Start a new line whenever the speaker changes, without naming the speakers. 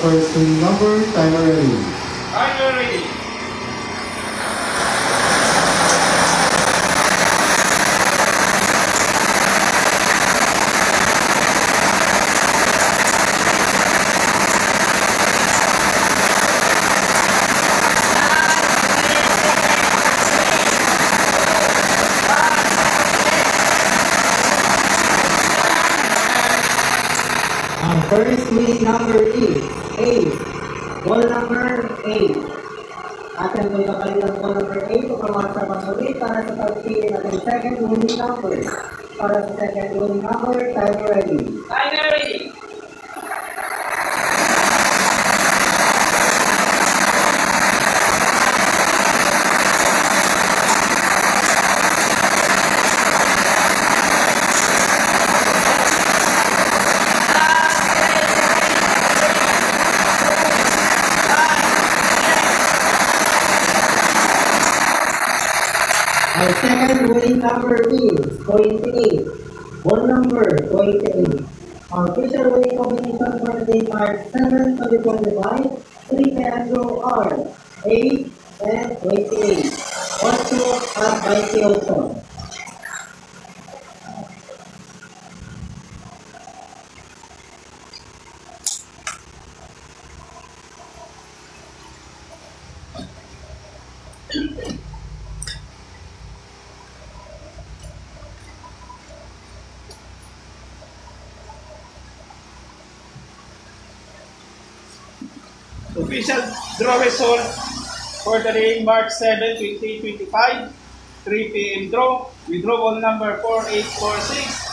first winning number, timer ready.
Timer ready.
First winning number is 8. Ball number 8. Atin po ipapalit ang ball number 8 upang magsapasalit para sa pagpili natin second winning number. Para sa second winning number, timer ready.
Timer ready.
Our second winning number is 28. Ball number 28. Our official winning combination for the day March 7, 2025, 3 Pedro are 8 and 28. Also at 28.
Official draw result for the day March 7, 2025, 3 p.m. draw. Withdrawal number 4846.